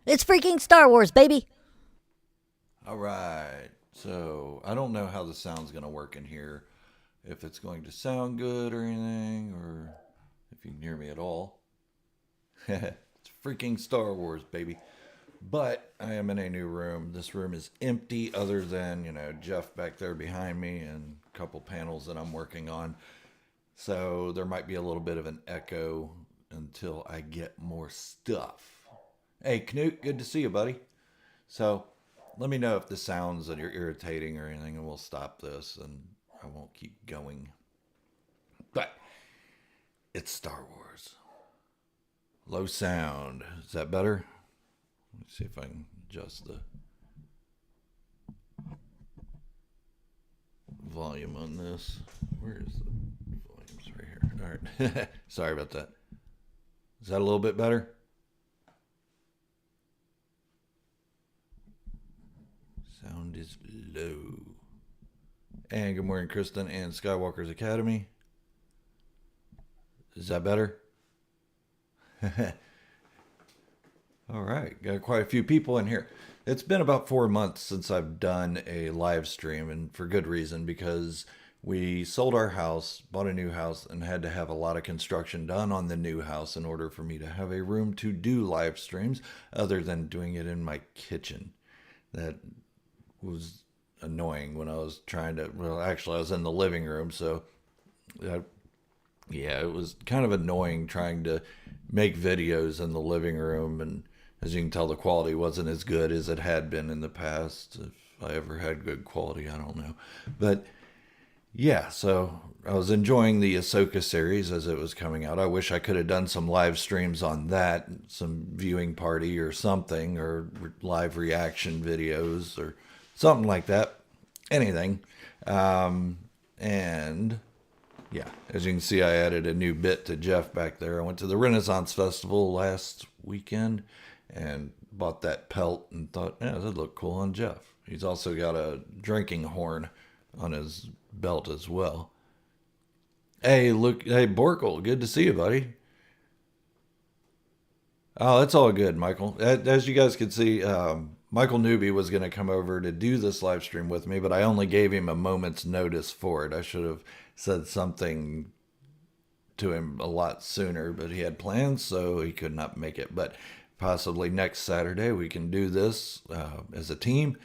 It's freaking Star Wars, baby! All right. So I don't know how the sound's going to work in here. If it's going to sound good or anything, or if you can hear me at all. It's freaking Star Wars, baby. But I am in a new room. This room is empty other than, Jeff back there behind me and a couple panels that I'm working on. So there might be a little bit of an echo until I get more stuff. Hey, Knut, good to see you, buddy. So let me know if this sounds that you're irritating or anything, and we'll stop this, and I won't keep going. But it's Star Wars. Low sound. Is that better? Let me see if I can adjust the volume on this. Where is the volume's right here? All right. Sorry about that. Is that a little bit better? Sound is low. And good morning, Kristen and Skywalker's Academy. Is that better? All right, got quite a few people in here. It's been about 4 months since I've done a live stream, and for good reason, because we sold our house, bought a new house, and had to have a lot of construction done on the new house in order for me to have a room to do live streams other than doing it in my kitchen. That was annoying when I was trying to, well, actually I was in the living room, so yeah, it was kind of annoying trying to make videos in the living room, and as you can tell, the quality wasn't as good as it had been in the past. If I ever had good quality, I don't know. But yeah, so I was enjoying the Ahsoka series as it was coming out. I wish I could have done some live streams on that, some viewing party or something, or live reaction videos or something like that. Anything. And yeah, as you can see, I added a new bit to Jeff back there. I went to the Renaissance Festival last weekend and bought that pelt and thought, yeah, that'd look cool on Jeff. He's also got a drinking horn on his belt as well. Hey, look, hey, Borkle, good to see you, buddy. Oh, that's all good, Michael. As you guys can see, Michael Newby was going to come over to do this live stream with me, but I only gave him a moment's notice for it. I should have said something to him a lot sooner, but he had plans, so he could not make it. But possibly next Saturday we can do this as a team,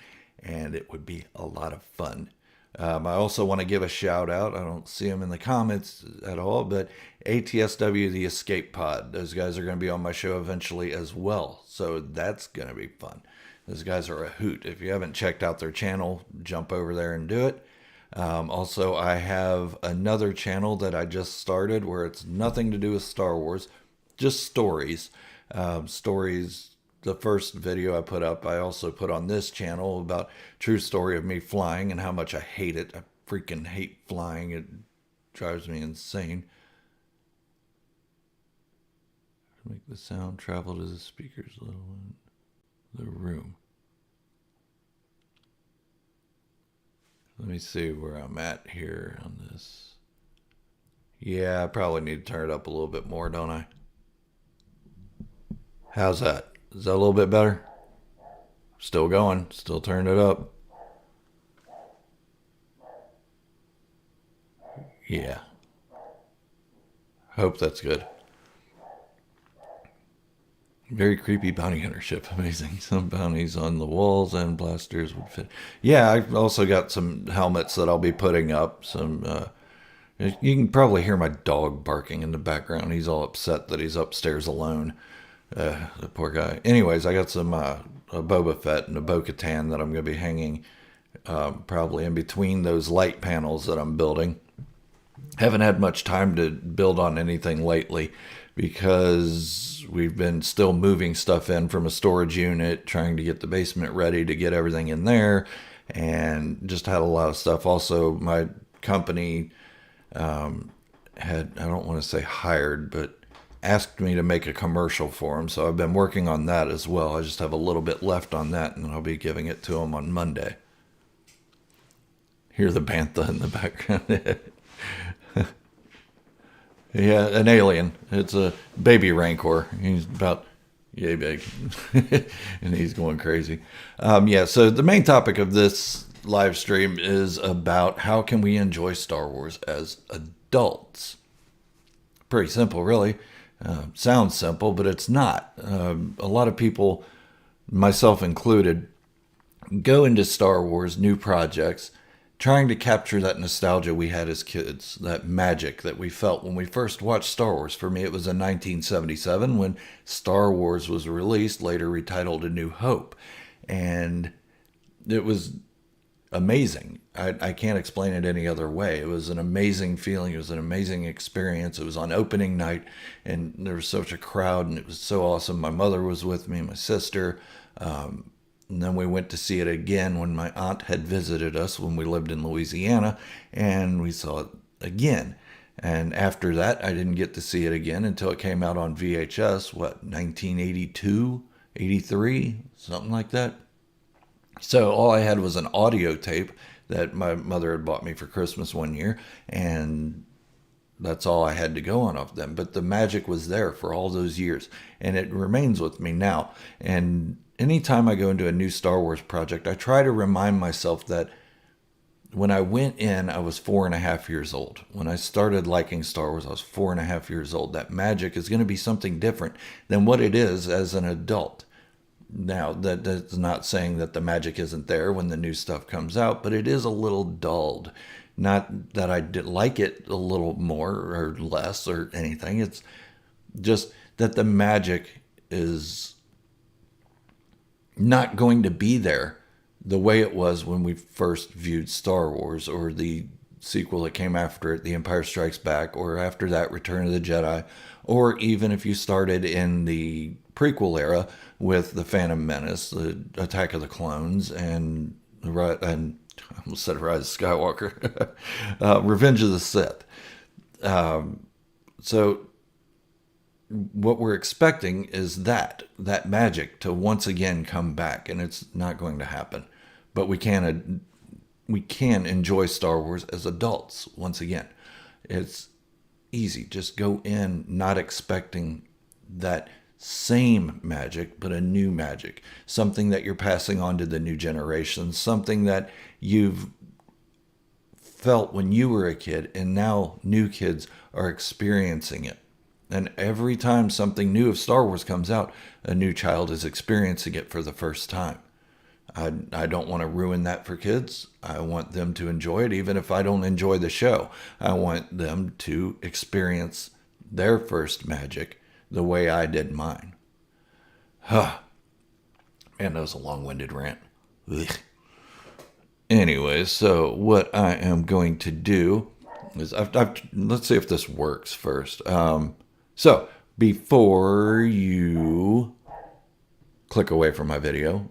and it would be a lot of fun. I also want to give a shout out. I don't see them in the comments at all, but ATSW, the Escape Pod. Those guys are going to be on my show eventually as well. So that's going to be fun. Those guys are a hoot. If you haven't checked out their channel, jump over there and do it. Also, I have another channel that I just started where it's nothing to do with Star Wars, just stories. Stories. The first video I put up, I also put on this channel about true story of me flying and how much I hate it. I freaking hate flying. It drives me insane. Make the sound travel to the speakers a little in the room. Let me see where I'm at here on this. Yeah, I probably need to turn it up a little bit more, don't I? How's that? Is that a little bit better? Still going. Still turning it up. Yeah. Hope that's good. Very creepy bounty hunter ship. Amazing. Some bounties on the walls and blasters would fit. Yeah, I've also got some helmets that I'll be putting up. Some. You can probably hear my dog barking in the background. He's all upset that he's upstairs alone. The poor guy. Anyways, I got some a Boba Fett and a Bo-Katan that I'm going to be hanging probably in between those light panels that I'm building. Haven't had much time to build on anything lately because we've been still moving stuff in from a storage unit, trying to get the basement ready to get everything in there, and just had a lot of stuff. Also, my company had, I don't want to say hired, but asked me to make a commercial for them, so I've been working on that as well. I just have a little bit left on that, and I'll be giving it to them on Monday. hear the bantha in the background. Yeah, an alien. It's a baby Rancor. He's about yay big, and he's going crazy. Yeah. So the main topic of this live stream is about how can we enjoy Star Wars as adults. Pretty simple, really. Sounds simple, but it's not. A lot of people, myself included, go into Star Wars new projects trying to capture that nostalgia we had as kids, that magic that we felt when we first watched Star Wars. For me, it was in 1977 when Star Wars was released, later retitled A New Hope. And it was amazing. I can't explain it any other way. It was an amazing feeling. It was an amazing experience. It was on opening night, and there was such a crowd, and it was so awesome. My mother was with me, my sister. And then we went to see it again when my aunt had visited us when we lived in Louisiana, and we saw it again. And after that, I didn't get to see it again until it came out on VHS, 1982, 83, something like that. So all I had was an audio tape that my mother had bought me for Christmas one year, and that's all I had to go on off them. But the magic was there for all those years, and it remains with me now. And anytime I go into a new Star Wars project, I try to remind myself that when I went in, I was 4.5 years old. When I started liking Star Wars, I was 4.5 years old. That magic is going to be something different than what it is as an adult. Now, that's not saying that the magic isn't there when the new stuff comes out, but it is a little dulled. Not that I did like it a little more or less or anything. It's just that the magic is not going to be there the way it was when we first viewed Star Wars, or the sequel that came after it, The Empire Strikes Back, or after that, Return of the Jedi, or even if you started in the prequel era with The Phantom Menace, the Attack of the Clones, and I almost said Rise of Skywalker, Revenge of the Sith. So what we're expecting is that magic to once again come back, and it's not going to happen. But we can enjoy Star Wars as adults once again. It's easy. Just go in not expecting that same magic, but a new magic. Something that you're passing on to the new generation. Something that you've felt when you were a kid, and now new kids are experiencing it. And every time something new of Star Wars comes out, a new child is experiencing it for the first time. I don't want to ruin that for kids. I want them to enjoy it, even if I don't enjoy the show. I want them to experience their first magic the way I did mine. Man, that was a long-winded rant. Ugh. Anyways, so what I am going to do is, let's see if this works first. So before you click away from my video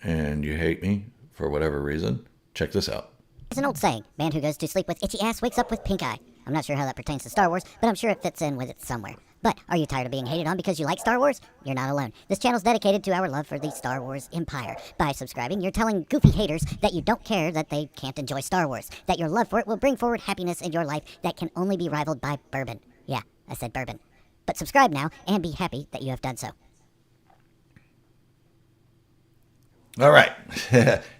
and you hate me for whatever reason, check this out. It's an old saying, man who goes to sleep with itchy ass wakes up with pink eye. I'm not sure how that pertains to Star Wars, but I'm sure it fits in with it somewhere. But are you tired of being hated on because you like Star Wars? You're not alone. This channel's dedicated to our love for the Star Wars empire. By subscribing, you're telling goofy haters that you don't care that they can't enjoy Star Wars, that your love for it will bring forward happiness in your life that can only be rivaled by bourbon. Yeah, I said bourbon. But subscribe now and be happy that you have done so. All right.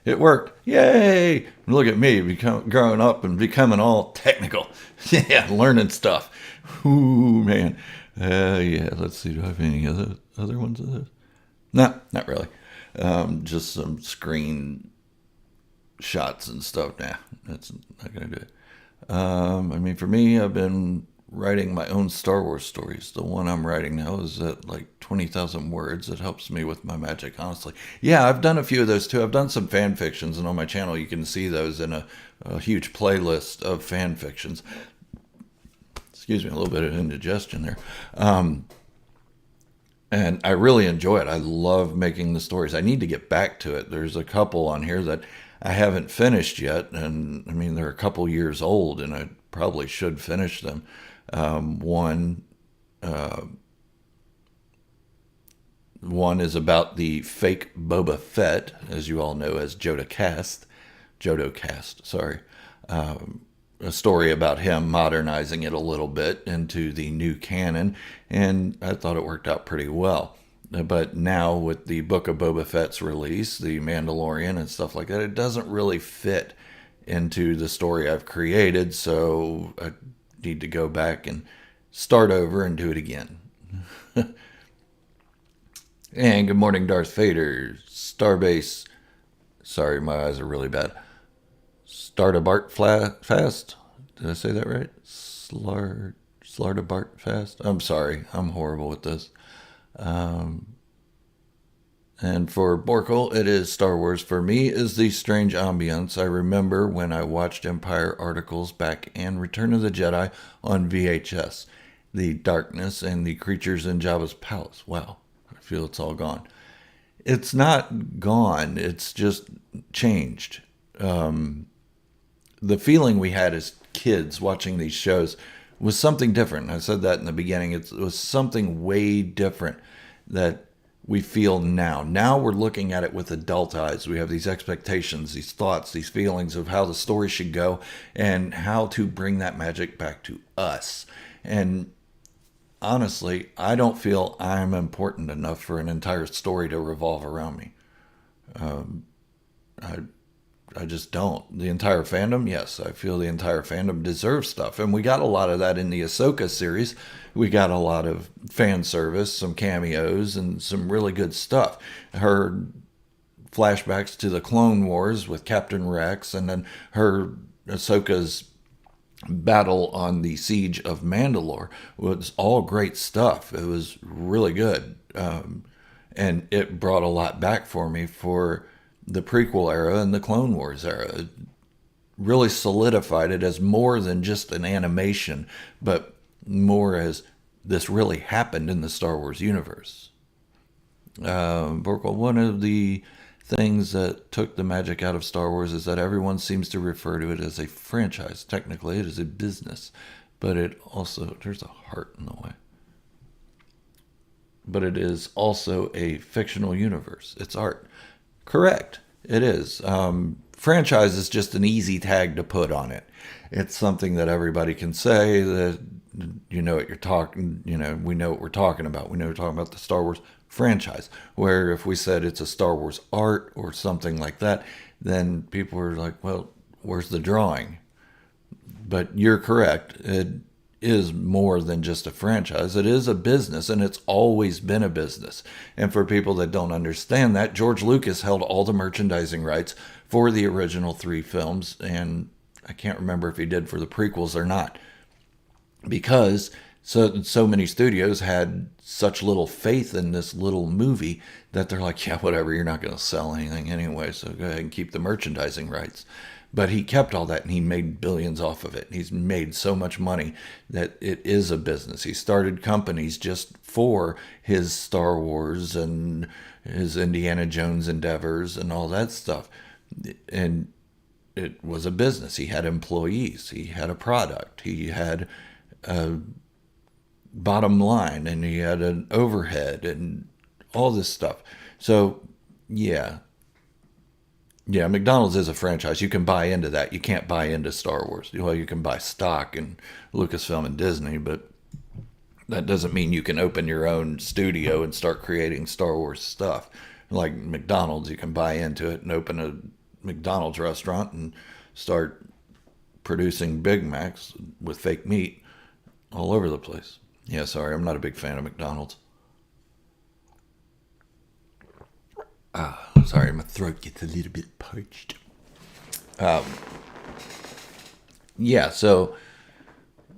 It worked. Yay. Look at me growing up and becoming all technical. Yeah, learning stuff. Ooh, man. Yeah, let's see. Do I have any other ones of this? No, not really. Just some screen shots and stuff. Nah, that's not going to do it. I mean, for me, I've been writing my own Star Wars stories. The one I'm writing now is at like 20,000 words. It helps me with my magic, honestly. Yeah, I've done a few of those too. I've done some fan fictions, and on my channel you can see those in a huge playlist of fan fictions. Excuse me, a little bit of indigestion there. And I really enjoy it. I love making the stories. I need to get back to it. There's a couple on here that I haven't finished yet, and I mean, they're a couple years old, and I probably should finish them. One is about the fake Boba Fett, as you all know as Jodo Cast, sorry. a story about him modernizing it a little bit into the new canon, and I thought it worked out pretty well. But now with the Book of Boba Fett's release, the Mandalorian and stuff like that, it doesn't really fit into the story I've created, so I need to go back and start over and do it again. And good morning, Darth Vader, Starbase. Sorry, my eyes are really bad. Stardabart Fast. Did I say that right? Slardabart Fast. I'm sorry. I'm horrible with this. And for Borkel, it is Star Wars. For me, is the strange ambience. I remember when I watched Empire articles back and Return of the Jedi on VHS. The darkness and the creatures in Jabba's palace. Wow, I feel it's all gone. It's not gone. It's just changed. The feeling we had as kids watching these shows was something different. I said that in the beginning. It was something way different that we feel now. Now we're looking at it with adult eyes. We have these expectations, these thoughts, these feelings of how the story should go and how to bring that magic back to us. And honestly, I don't feel I'm important enough for an entire story to revolve around me. I just don't. The entire fandom, yes, I feel the entire fandom deserves stuff. And we got a lot of that in the Ahsoka series. We got a lot of fan service, some cameos, and some really good stuff. Her flashbacks to the Clone Wars with Captain Rex, and then her Ahsoka's battle on the Siege of Mandalore was all great stuff. It was really good. And it brought a lot back for me for the prequel era and the Clone Wars era. It really solidified it as more than just an animation, but more as this really happened in the Star Wars universe. Borkel, one of the things that took the magic out of Star Wars is that everyone seems to refer to it as a franchise. Technically, it is a business, but it also, there's a heart in the way. But it is also a fictional universe. It's art. Correct. It is. Franchise is just an easy tag to put on it. It's something that everybody can say that you know what you're talking, we know what we're talking about. We know we're talking about the Star Wars franchise. Where if we said it's a Star Wars art or something like that, then people are like, well, where's the drawing? But you're correct. It is more than just a franchise. It is a business, and it's always been a business. And for people that don't understand that, George Lucas held all the merchandising rights for the original 3 films, and I can't remember if he did for the prequels or not, because so many studios had such little faith in this little movie that they're like, yeah, whatever, you're not going to sell anything anyway, so go ahead and keep the merchandising rights. But he kept all that, and he made billions off of it. He's made so much money that it is a business. He started companies just for his Star Wars and his Indiana Jones endeavors and all that stuff. And it was a business. He had employees. He had a product. He had a bottom line, and he had an overhead and all this stuff. So, yeah, McDonald's is a franchise. You can buy into that. You can't buy into Star Wars. Well, you can buy stock in Lucasfilm and Disney, but that doesn't mean you can open your own studio and start creating Star Wars stuff. Like McDonald's, you can buy into it and open a McDonald's restaurant and start producing Big Macs with fake meat all over the place. Yeah, sorry, I'm not a big fan of McDonald's. Sorry, my throat gets a little bit parched. I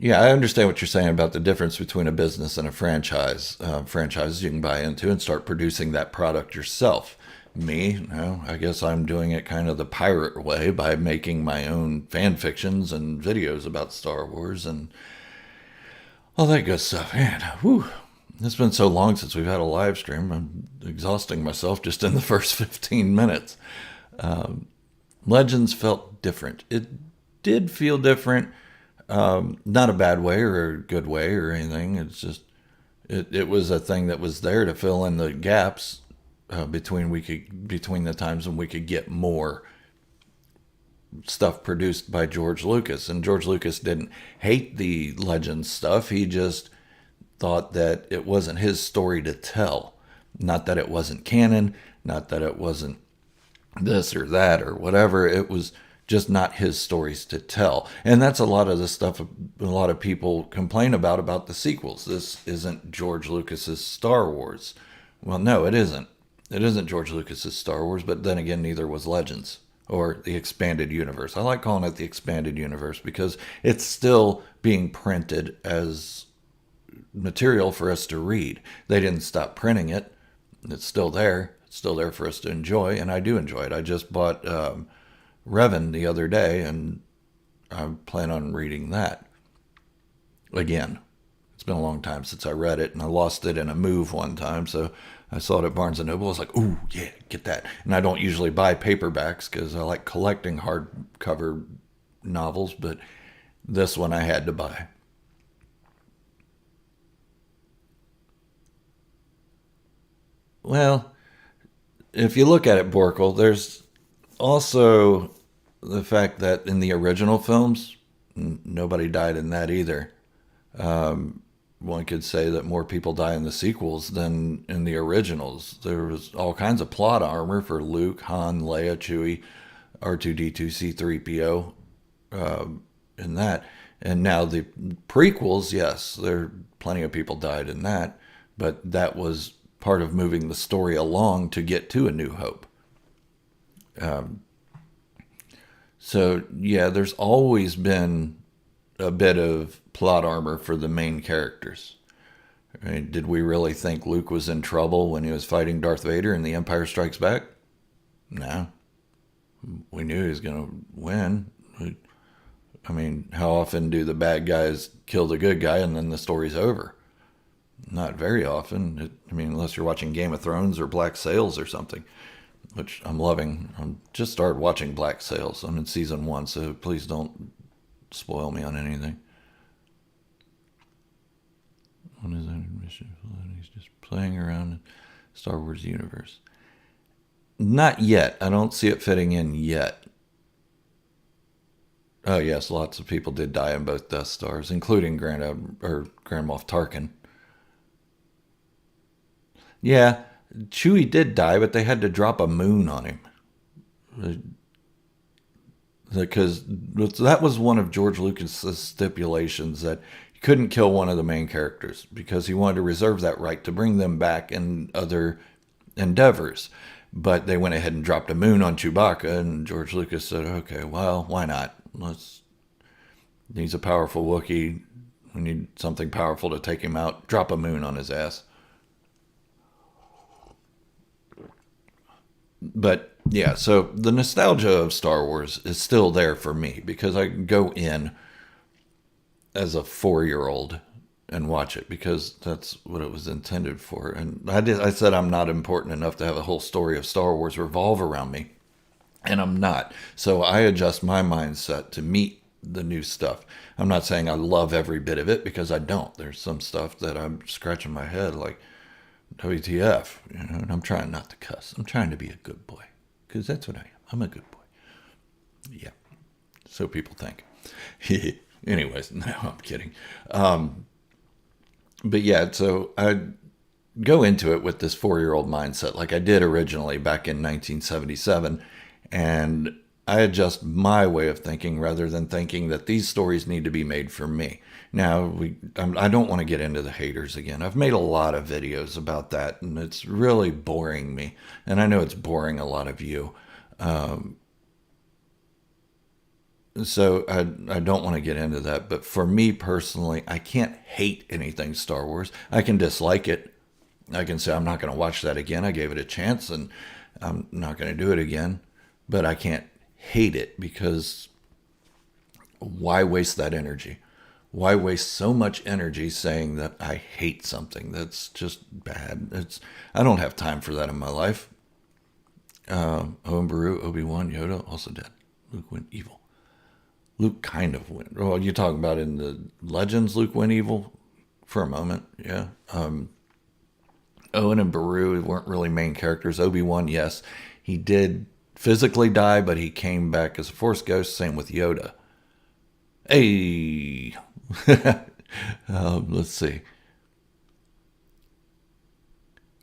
understand what you're saying about the difference between a business and a franchise. Franchises you can buy into and start producing that product yourself. Me, I guess I'm doing it kind of the pirate way by making my own fan fictions and videos about Star Wars and all that good stuff. Man, whew. It's been so long since we've had a live stream. I'm exhausting myself just in the first 15 minutes. Legends felt different. It did feel different. Not a bad way or a good way or anything. It's just, it was a thing that was there to fill in the gaps between the times when we could get more stuff produced by George Lucas. And George Lucas didn't hate the Legends stuff. He just thought that it wasn't his story to tell. Not that it wasn't canon, not that it wasn't this or that or whatever. It was just not his stories to tell. And that's a lot of the stuff a lot of people complain about the sequels. This isn't George Lucas's Star Wars. Well, no, it isn't. It isn't George Lucas's Star Wars, but then again, neither was Legends or the expanded universe. I like calling it the expanded universe because it's still being printed as material for us to read. They didn't stop printing it. It's still there. It's still there for us to enjoy, and I do enjoy it. I just bought Revan the other day, and I plan on reading that again. It's been a long time since I read it, and I lost it in a move one time, so I saw it at Barnes & Noble. I was like, ooh, yeah, get that. And I don't usually buy paperbacks because I like collecting hardcover novels, but this one I had to buy. Well, if you look at it, Borkel, there's also the fact that in the original films, nobody died in that either. One could say that more people die in the sequels than in the originals. There was all kinds of plot armor for Luke, Han, Leia, Chewie, R2D2, C3PO in that. And now the prequels, yes, there plenty of people died in that, but that was part of moving the story along to get to A New Hope. So, yeah, there's always been a bit of plot armor for the main characters. I mean, did we really think Luke was in trouble when he was fighting Darth Vader in The Empire Strikes Back? No. We knew he was going to win. I mean, how often do the bad guys kill the good guy and then the story's over? Not very often. I mean, unless you're watching Game of Thrones or Black Sails or something, which I'm loving. I just started watching Black Sails. I'm in season 1, so please don't spoil me on anything. What is that mission? He's just playing around in Star Wars universe. Not yet. I don't see it fitting in yet. Oh yes, lots of people did die in both Death Stars, including Grand Moff Tarkin. Yeah, Chewie did die, but they had to drop a moon on him. Because that was one of George Lucas's stipulations, that he couldn't kill one of the main characters because he wanted to reserve that right to bring them back in other endeavors. But they went ahead and dropped a moon on Chewbacca, and George Lucas said, okay, well, why not? He's a powerful Wookiee. We need something powerful to take him out. Drop a moon on his ass. But yeah, so the nostalgia of Star Wars is still there for me because I go in as a 4-year-old and watch it because that's what it was intended for. And I said I'm not important enough to have a whole story of Star Wars revolve around me, and I'm not. So I adjust my mindset to meet the new stuff. I'm not saying I love every bit of it because I don't. There's some stuff that I'm scratching my head like, WTF, and I'm trying not to cuss. I'm trying to be a good boy, because that's what I am. I'm a good boy. Yeah, so people think. Anyways, no, I'm kidding. But yeah, so I go into it with this 4-year-old mindset, like I did originally back in 1977, and I adjust my way of thinking rather than thinking that these stories need to be made for me. Now, I don't want to get into the haters again. I've made a lot of videos about that, and it's really boring me. And I know it's boring a lot of you. So I don't want to get into that. But for me personally, I can't hate anything Star Wars. I can dislike it. I can say I'm not going to watch that again. I gave it a chance, and I'm not going to do it again. But I can't hate it because why waste that energy? Why waste so much energy saying that I hate something? That's just bad. I don't have time for that in my life. Owen Beru, Obi-Wan, Yoda, also dead. Luke went evil. Luke kind of went. Oh, you're talking about in the Legends, Luke went evil for a moment. Yeah. Owen and Beru weren't really main characters. Obi-Wan, yes, he did physically die, but he came back as a Force ghost. Same with Yoda. Hey, let's see.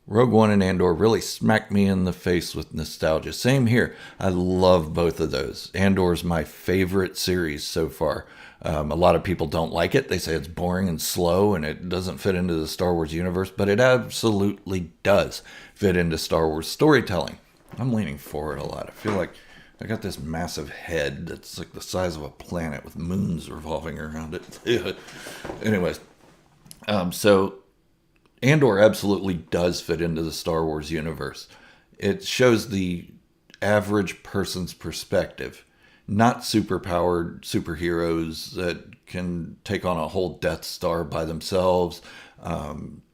Rogue One and Andor really smacked me in the face with nostalgia. Same here. I love both of those. Andor's my favorite series so far. A lot of people don't like it. They say it's boring and slow and it doesn't fit into the Star Wars universe, but it absolutely does fit into Star Wars storytelling. I'm leaning forward a lot. I feel like I got this massive head that's like the size of a planet with moons revolving around it. Anyways, so Andor absolutely does fit into the Star Wars universe. It shows the average person's perspective, not superpowered superheroes that can take on a whole Death Star by themselves,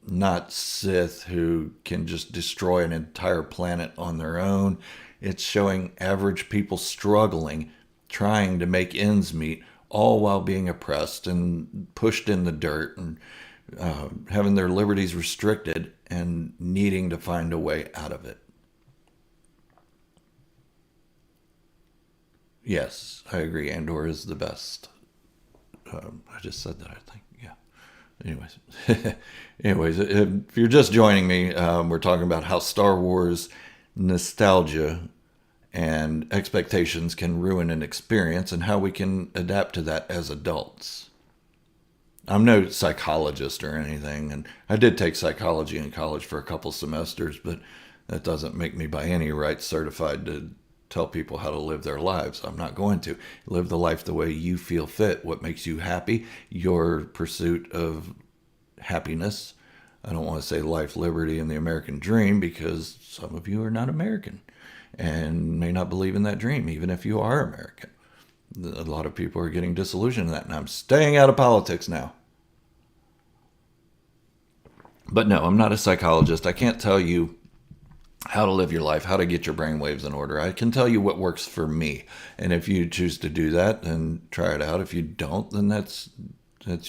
not Sith who can just destroy an entire planet on their own. It's showing average people struggling, trying to make ends meet, all while being oppressed and pushed in the dirt and having their liberties restricted and needing to find a way out of it. Yes, I agree. Andor is the best. I just said that, I think. Yeah. Anyways, if you're just joining me, we're talking about how Star Wars nostalgia and expectations can ruin an experience and how we can adapt to that as adults. I'm no psychologist or anything, and I did take psychology in college for a couple semesters, but that doesn't make me by any right certified to tell people how to live their lives. I'm not going to. Live the life the way you feel fit, what makes you happy, your pursuit of happiness. I don't want to say life, liberty, and the American dream because some of you are not American and may not believe in that dream, even if you are American. A lot of people are getting disillusioned in that, and I'm staying out of politics now. But no, I'm not a psychologist. I can't tell you how to live your life, how to get your brainwaves in order. I can tell you what works for me. And if you choose to do that, then try it out. If you don't, then that's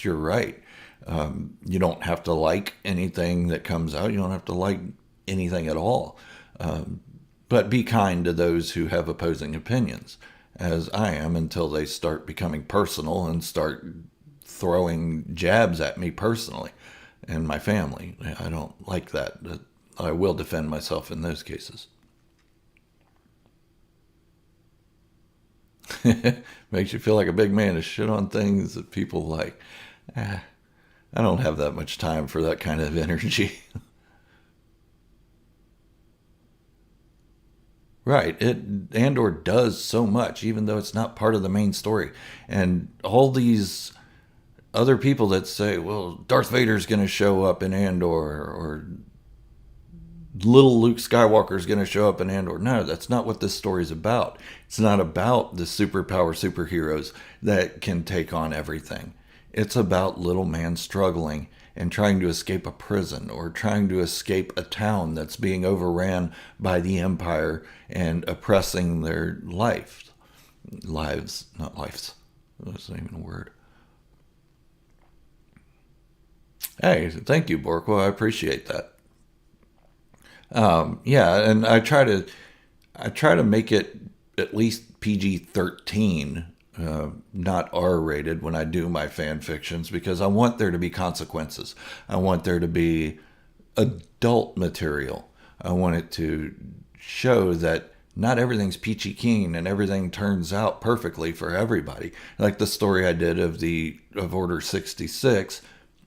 your right. You don't have to like anything that comes out. You don't have to like anything at all. But be kind to those who have opposing opinions, as I am, until they start becoming personal and start throwing jabs at me personally and my family. I don't like that. I will defend myself in those cases. Makes you feel like a big man to shit on things that people like. I don't have that much time for that kind of energy. Right. Andor does so much, even though it's not part of the main story. And all these other people that say, well, Darth Vader's going to show up in Andor, or little Luke Skywalker's going to show up in Andor. No, that's not what this story's about. It's not about the superpower superheroes that can take on everything. It's about little man struggling and trying to escape a prison or trying to escape a town that's being overran by the Empire and oppressing their lives, not lives. That's not even a word. Hey, thank you, Borkwa. I appreciate that. Yeah, and I try to make it at least PG-13, not R-rated when I do my fan fictions, because I want there to be consequences. I want there to be adult material. I want it to show that not everything's peachy keen and everything turns out perfectly for everybody. Like the story I did of Order 66,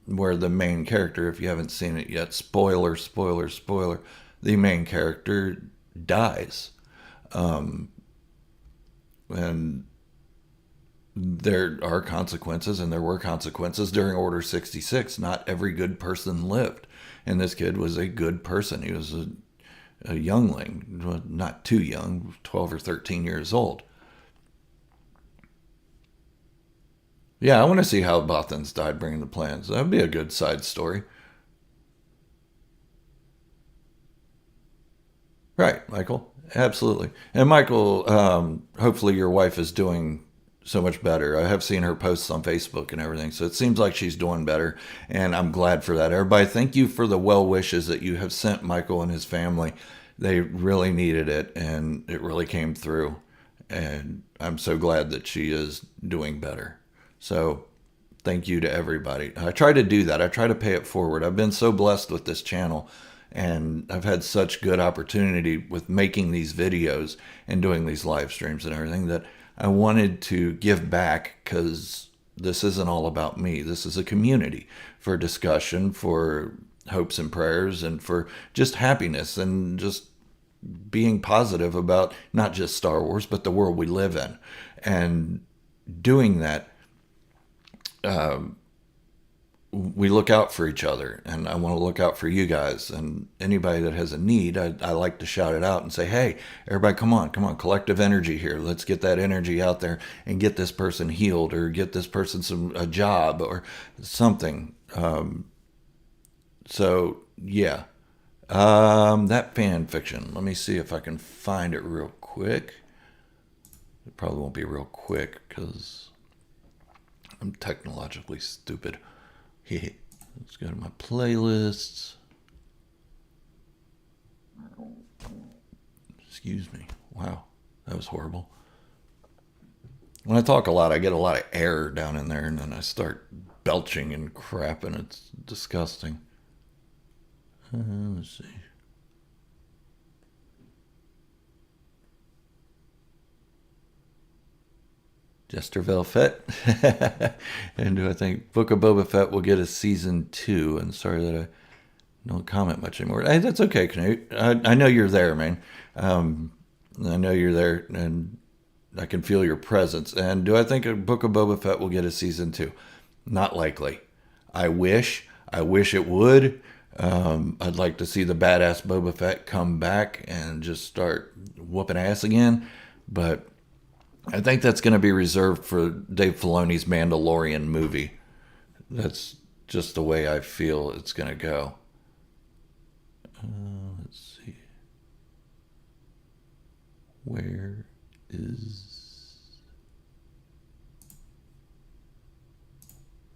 where the main character, if you haven't seen it yet, spoiler, the main character dies. And there are consequences, and there were consequences during Order 66. Not every good person lived. And this kid was a good person. He was a youngling, not too young, 12 or 13 years old. Yeah, I want to see how Bothans died bringing the plans. That would be a good side story. Right, Michael. Absolutely. And Michael, hopefully your wife is doing so much better. I have seen her posts on Facebook and everything, so it seems like she's doing better, and I'm glad for that. Everybody, thank you for the well wishes that you have sent Michael and his family. they really needed it, and it really came through. And I'm so glad that she is doing better. So thank you to everybody. I try to do that. I try to pay it forward. I've been so blessed with this channel, and I've had such good opportunity with making these videos and doing these live streams and everything that I wanted to give back, because this isn't all about me. This is a community for discussion, for hopes and prayers, and for just happiness and just being positive about not just Star Wars, but the world we live in. And doing that, we look out for each other, and I want to look out for you guys, and anybody that has a need, I like to shout it out and say, hey, everybody, come on, collective energy here. Let's get that energy out there and get this person healed, or get this person a job or something. So yeah, that fan fiction, let me see if I can find it real quick. It probably won't be real quick because I'm technologically stupid. Let's go to my playlists. Excuse me. Wow, that was horrible. When I talk a lot, I get a lot of air down in there, and then I start belching and crap, and it's disgusting. Let's see. Jesterville Fett. And do I think Book of Boba Fett will get a season 2? And sorry that I don't comment much anymore. Hey, that's okay, Knut. I know you're there, man. I know you're there, and I can feel your presence. And do I think a Book of Boba Fett will get a season 2? Not likely. I wish it would. I'd like to see the badass Boba Fett come back and just start whooping ass again. But I think that's going to be reserved for Dave Filoni's Mandalorian movie. That's just the way I feel it's going to go. Let's see. Where is...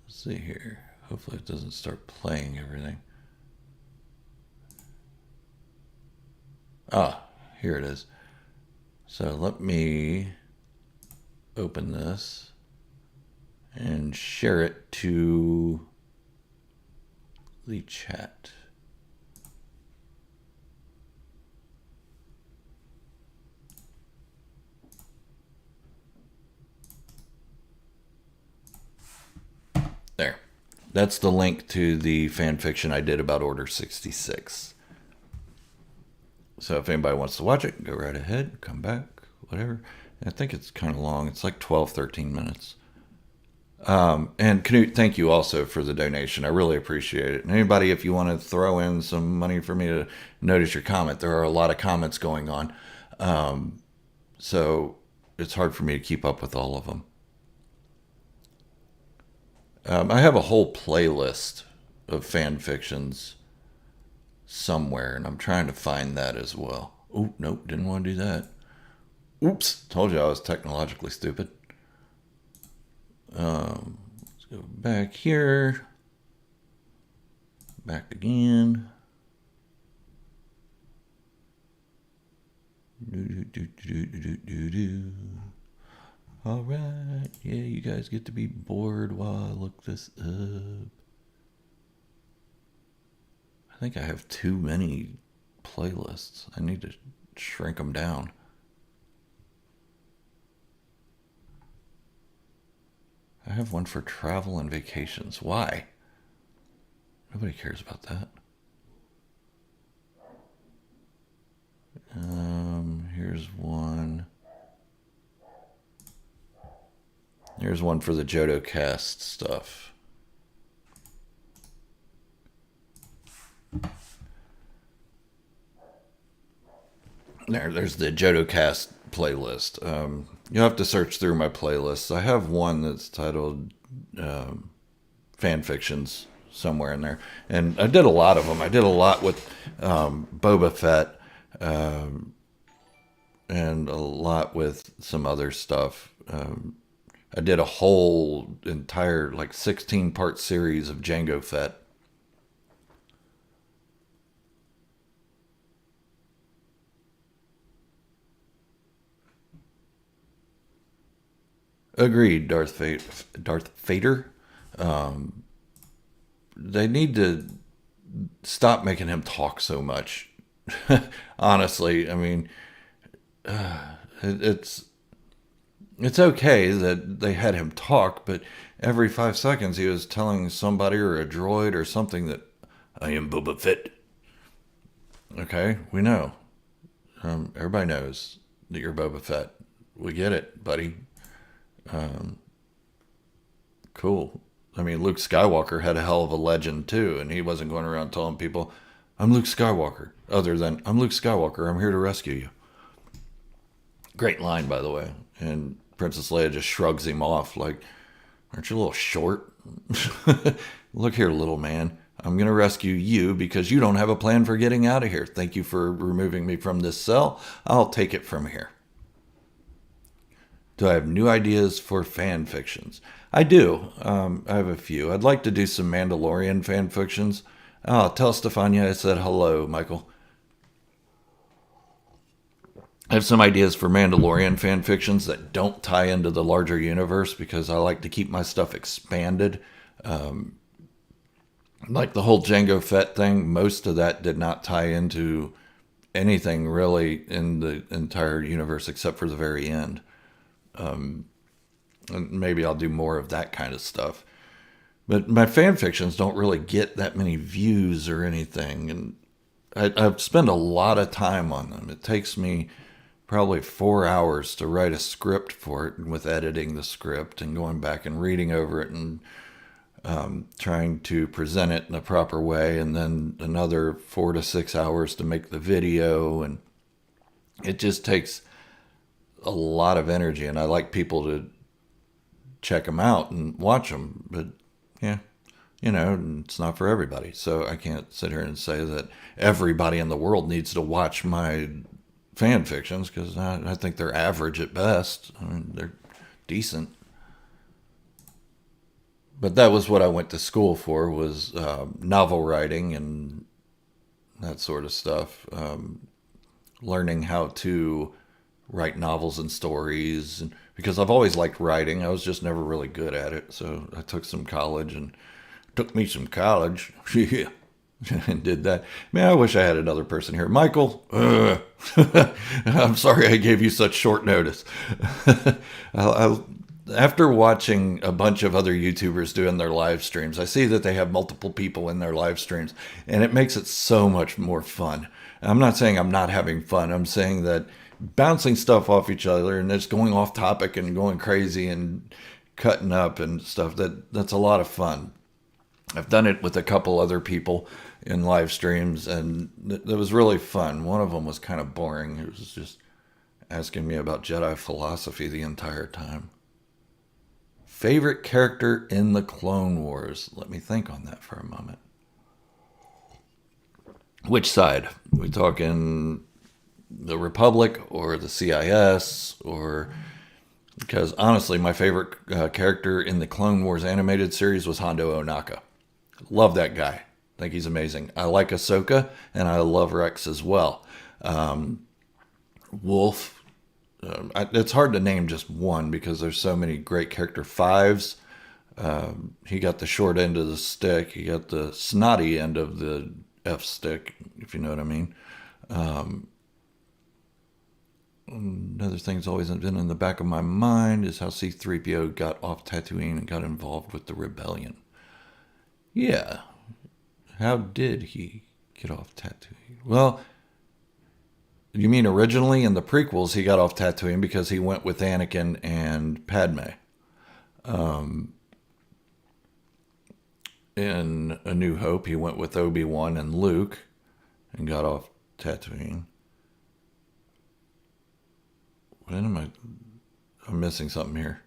Let's see here. Hopefully it doesn't start playing everything. Ah, here it is. So let me open this and share it to the chat. There. That's the link to the fan fiction I did about Order 66. So if anybody wants to watch it, go right ahead, come back, whatever. I think it's kind of long. It's like 12, 13 minutes. And Knut, thank you also for the donation. I really appreciate it. And anybody, if you want to throw in some money for me to notice your comment, there are a lot of comments going on. So it's hard for me to keep up with all of them. I have a whole playlist of fan fictions somewhere, and I'm trying to find that as well. Oh, nope, didn't want to do that. Oops, told you I was technologically stupid. Let's go back here. Back again. All right, yeah, you guys get to be bored while I look this up. I think I have too many playlists. I need to shrink them down. I have one for travel and vacations. Why? Nobody cares about that. Here's one. Here's one for the JodoCast stuff. There's the JodoCast playlist. You'll have to search through my playlists. I have one that's titled Fan Fictions somewhere in there. And I did a lot of them. I did a lot with Boba Fett and a lot with some other stuff. I did a whole entire 16-part series of Jango Fett. Agreed, Darth Vader. They need to stop making him talk so much. Honestly, I mean, it's okay that they had him talk, but every 5 seconds he was telling somebody or a droid or something that I am Boba Fett. Okay, we know. Everybody knows that you're Boba Fett. We get it, buddy. Cool. I mean, Luke Skywalker had a hell of a legend too, and he wasn't going around telling people, I'm Luke Skywalker, other than, I'm Luke Skywalker, I'm here to rescue you. Great line, by the way. And Princess Leia just shrugs him off like, aren't you a little short? Look here, little man. I'm going to rescue you because you don't have a plan for getting out of here. Thank you for removing me from this cell. I'll take it from here. Do I have new ideas for fan fictions? I do. I have a few. I'd like to do some Mandalorian fan fictions. Oh, tell Stefania I said hello, Michael. I have some ideas for Mandalorian fan fictions that don't tie into the larger universe because I like to keep my stuff expanded. Like the whole Jango Fett thing, most of that did not tie into anything really in the entire universe except for the very end. And maybe I'll do more of that kind of stuff. But my fan fictions don't really get that many views or anything. And I've spent a lot of time on them. It takes me probably 4 hours to write a script for it, and with editing the script and going back and reading over it and trying to present it in a proper way, and then another 4 to 6 hours to make the video. And it just takes a lot of energy, and I like people to check them out and watch them. But yeah, it's not for everybody. So I can't sit here and say that everybody in the world needs to watch my fan fictions because I think they're average at best. I mean, they're decent. But that was what I went to school for, was novel writing and that sort of stuff. Learning how to write novels and stories. And because I've always liked writing, I was just never really good at it. So I took some college and yeah, and did that. Man, I wish I had another person here. Michael, I'm sorry I gave you such short notice. After watching a bunch of other YouTubers doing their live streams, I see that they have multiple people in their live streams, and it makes it so much more fun. I'm not saying I'm not having fun. I'm saying that bouncing stuff off each other and just going off topic and going crazy and cutting up and stuff, that's a lot of fun. I've done it with a couple other people in live streams, and it was really fun. One of them was kind of boring. It was just asking me about Jedi philosophy the entire time. Favorite character in the Clone Wars? Let me think on that for a moment. Which side? We talking the Republic or the CIS? Or because honestly, my favorite character in the Clone Wars animated series was Hondo Ohnaka. Love that guy. Think he's amazing. I like Ahsoka, and I love Rex as well. Wolf. It's hard to name just one because there's so many great character. Fives. He got the short end of the stick. He got the snotty end of the F stick, if you know what I mean. Another thing that's always been in the back of my mind is how C-3PO got off Tatooine and got involved with the rebellion. Yeah. How did he get off Tatooine? Well, you mean originally in the prequels he got off Tatooine because he went with Anakin and Padme. In A New Hope, he went with Obi-Wan and Luke and got off Tatooine. I'm missing something here.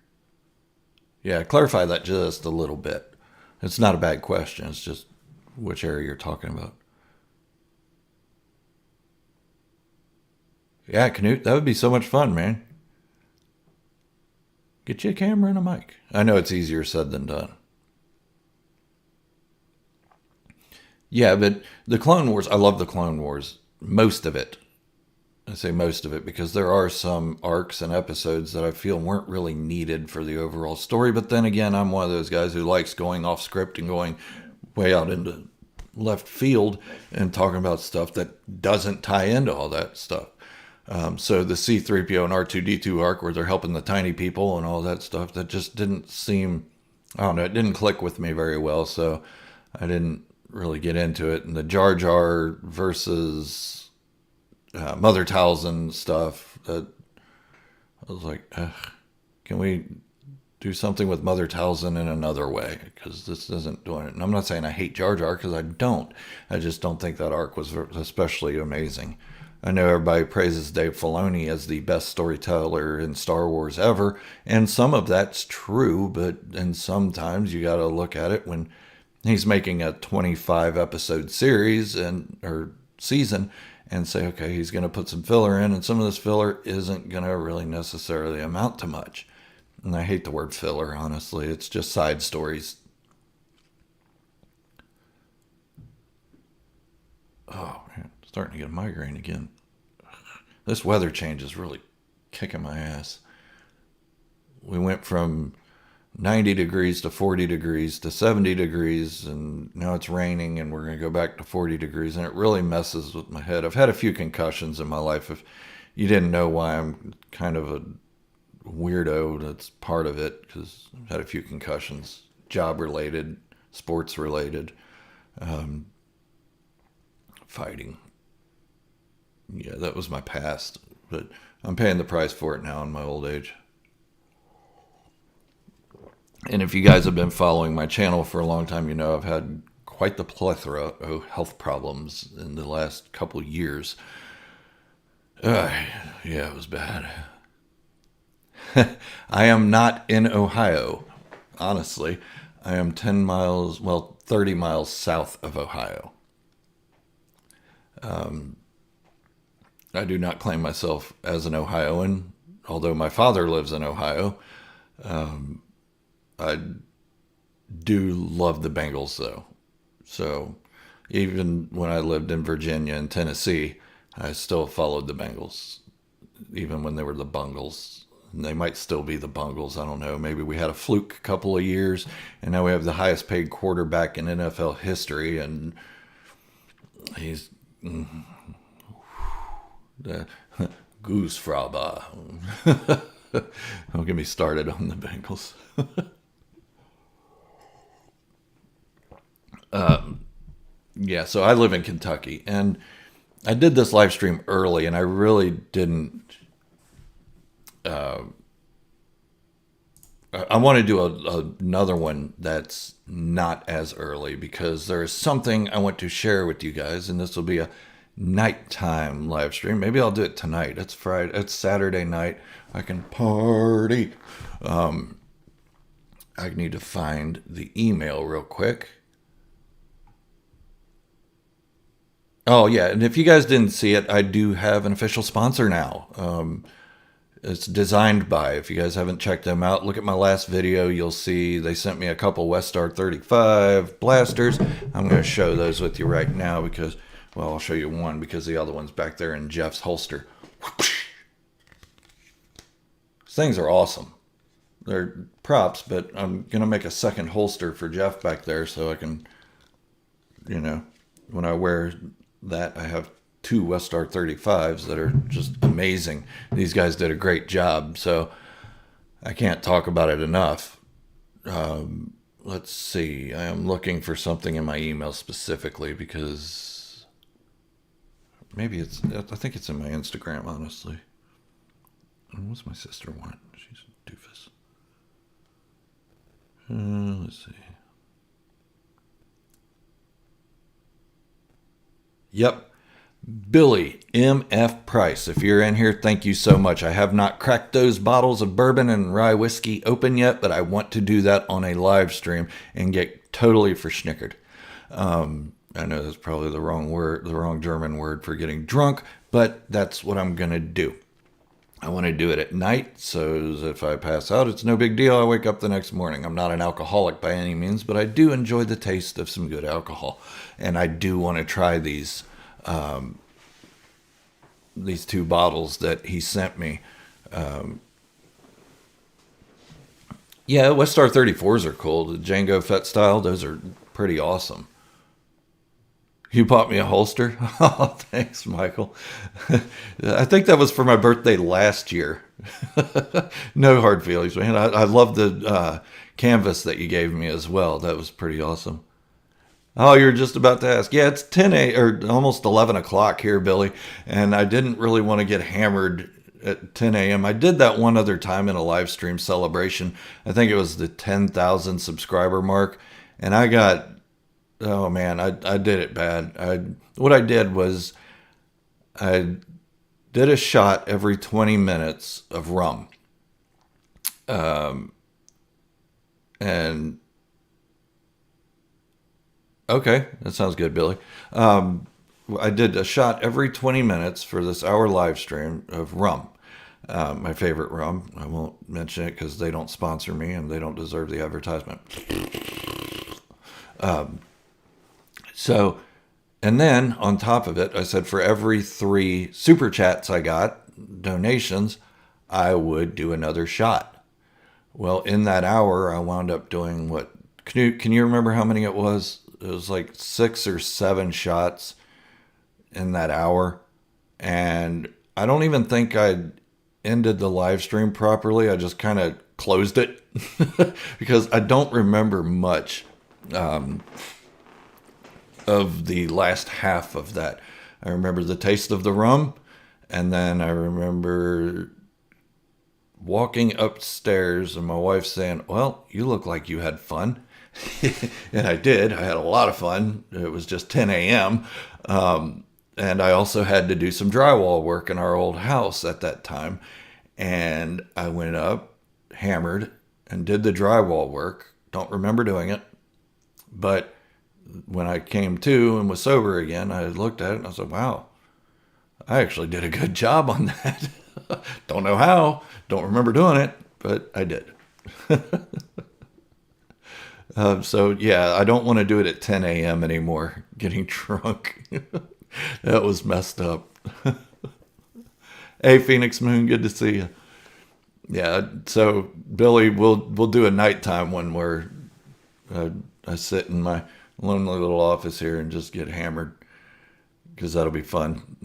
Yeah, clarify that just a little bit. It's not a bad question. It's just which area you're talking about. Yeah, Knut, that would be so much fun, man. Get you a camera and a mic. I know it's easier said than done. Yeah, but the Clone Wars, I love the Clone Wars. Most of it. I say most of it because there are some arcs and episodes that I feel weren't really needed for the overall story. But then again, I'm one of those guys who likes going off script and going way out into left field and talking about stuff that doesn't tie into all that stuff. So the C-3PO and R2-D2 arc where they're helping the tiny people and all that stuff, that just didn't seem, I don't know, it didn't click with me very well. So I didn't really get into it. And the Jar Jar versus Mother Talzin stuff, that I was like, can we do something with Mother Talzin in another way? Because this isn't doing it. And I'm not saying I hate Jar Jar, because I don't. I just don't think that arc was especially amazing. I know everybody praises Dave Filoni as the best storyteller in Star Wars ever, and some of that's true, but and sometimes you got to look at it when he's making a 25 episode series or season and say, okay, he's going to put some filler in, and some of this filler isn't going to really necessarily amount to much. And I hate the word filler, honestly. It's just side stories. Oh, man, starting to get a migraine again. This weather change is really kicking my ass. We went from 90 degrees to 40 degrees to 70 degrees, and now it's raining, and we're going to go back to 40 degrees, and it really messes with my head. I've had a few concussions in my life. If you didn't know why I'm kind of a weirdo, that's part of it, because I've had a few concussions, job-related, sports-related, fighting. Yeah, that was my past, but I'm paying the price for it now in my old age. And if you guys have been following my channel for a long time, you know I've had quite the plethora of health problems in the last couple years. Yeah, it was bad. I am not in Ohio, honestly. I am 30 miles south of Ohio. I do not claim myself as an Ohioan, although my father lives in Ohio. I do love the Bengals, though. So even when I lived in Virginia and Tennessee, I still followed the Bengals, even when they were the Bungles. And they might still be the Bungles. I don't know. Maybe we had a fluke couple of years, and now we have the highest paid quarterback in NFL history, and he's Goosefraba. Don't get me started on the Bengals. Yeah, so I live in Kentucky, and I did this live stream early, and I really didn't. I want to do another one that's not as early, because there is something I want to share with you guys, and this will be a nighttime live stream. Maybe I'll do it tonight. It's Friday. It's Saturday night. I can party. I need to find the email real quick. Oh, yeah, and if you guys didn't see it, I do have an official sponsor now. It's Designed By. If you guys haven't checked them out, look at my last video. You'll see they sent me a couple Westar 35 blasters. I'm going to show those with you right now because, well, I'll show you one because the other one's back there in Jeff's holster. These things are awesome. They're props, but I'm going to make a second holster for Jeff back there so I can, when I wear that, I have two Westar 35s that are just amazing. These guys did a great job, so I can't talk about it enough. Let's see. I am looking for something in my email specifically because I think it's in my Instagram, honestly. What's my sister want? She's a doofus. Let's see. Yep. Billy M.F. Price. If you're in here, thank you so much. I have not cracked those bottles of bourbon and rye whiskey open yet, but I want to do that on a live stream and get totally verschnickered. I know that's probably the wrong word, the wrong German word for getting drunk, but that's what I'm going to do. I want to do it at night, so if I pass out, it's no big deal. I wake up the next morning. I'm not an alcoholic by any means, but I do enjoy the taste of some good alcohol. And I do want to try these these two bottles that he sent me. Yeah, West Star 34s are cool. The Django Fett style, those are pretty awesome. You bought me a holster? Oh, thanks, Michael. I think that was for my birthday last year. No hard feelings, man. I love the canvas that you gave me as well. That was pretty awesome. Oh, you're just about to ask. Yeah, it's 10 or almost 11 o'clock here, Billy. And I didn't really want to get hammered at 10 a.m. I did that one other time in a live stream celebration. I think it was the 10,000 subscriber mark. And I got, oh man, I did it bad. What I did was I did a shot every 20 minutes of rum. And okay, that sounds good, Billy. I did a shot every 20 minutes for this hour live stream of rum. My favorite rum. I won't mention it because they don't sponsor me and they don't deserve the advertisement. So, and then on top of it, I said for every 3 super chats I got, donations, I would do another shot. Well, in that hour, I wound up doing what? Can you remember how many it was? It was like 6 or 7 shots in that hour. And I don't even think I ended the live stream properly. I just kind of closed it because I don't remember much of the last half of that. I remember the taste of the rum, and then I remember walking upstairs and my wife saying, "Well, you look like you had fun." And I did. I had a lot of fun. It was just 10 a.m. And I also had to do some drywall work in our old house at that time. And I went up, hammered, and did the drywall work. Don't remember doing it. But when I came to and was sober again, I looked at it and I said, wow, I actually did a good job on that. Don't know how. Don't remember doing it, but I did. So, yeah, I don't want to do it at 10 a.m. anymore, getting drunk. That was messed up. Hey, Phoenix Moon, good to see you. Yeah, so, Billy, we'll do a nighttime one where I sit in my lonely little office here and just get hammered, because that'll be fun.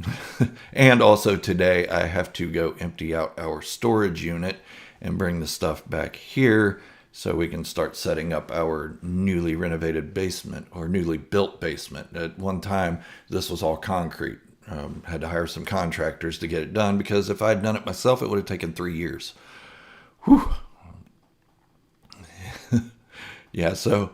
And also today, I have to go empty out our storage unit and bring the stuff back here, so we can start setting up our newly renovated basement or newly built basement. At one time, this was all concrete. Had to hire some contractors to get it done because if I'd done it myself, it would have taken 3 years. Whew. Yeah, so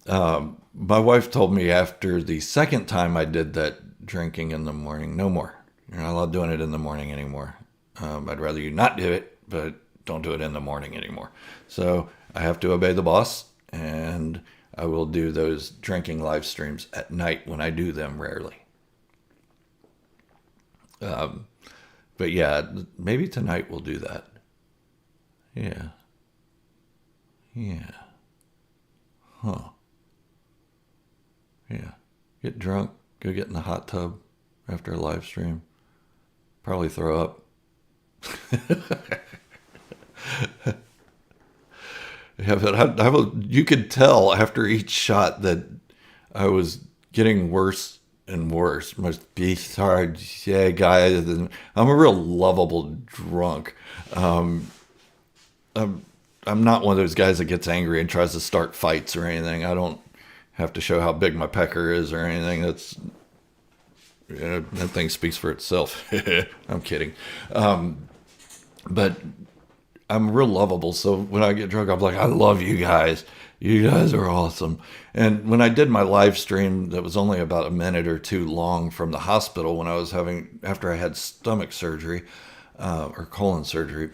my wife told me after the second time I did that drinking in the morning, no more. You're not allowed doing it in the morning anymore. I'd rather you not do it, but don't do it in the morning anymore. So I have to obey the boss, and I will do those drinking live streams at night when I do them rarely. But yeah, maybe tonight we'll do that. Yeah. Yeah. Huh. Yeah. Get drunk, go get in the hot tub after a live stream. Probably throw up. Yeah, but you could tell after each shot that I was getting worse and worse. Must be hard, yeah, guys. I'm a real lovable drunk. I'm not one of those guys that gets angry and tries to start fights or anything. I don't have to show how big my pecker is or anything. That's, yeah, that thing speaks for itself. I'm kidding. But I'm real lovable, so when I get drunk, I'm like, I love you guys. You guys are awesome. And when I did my live stream that was only about a minute or two long from the hospital when I was after I had stomach surgery, or colon surgery,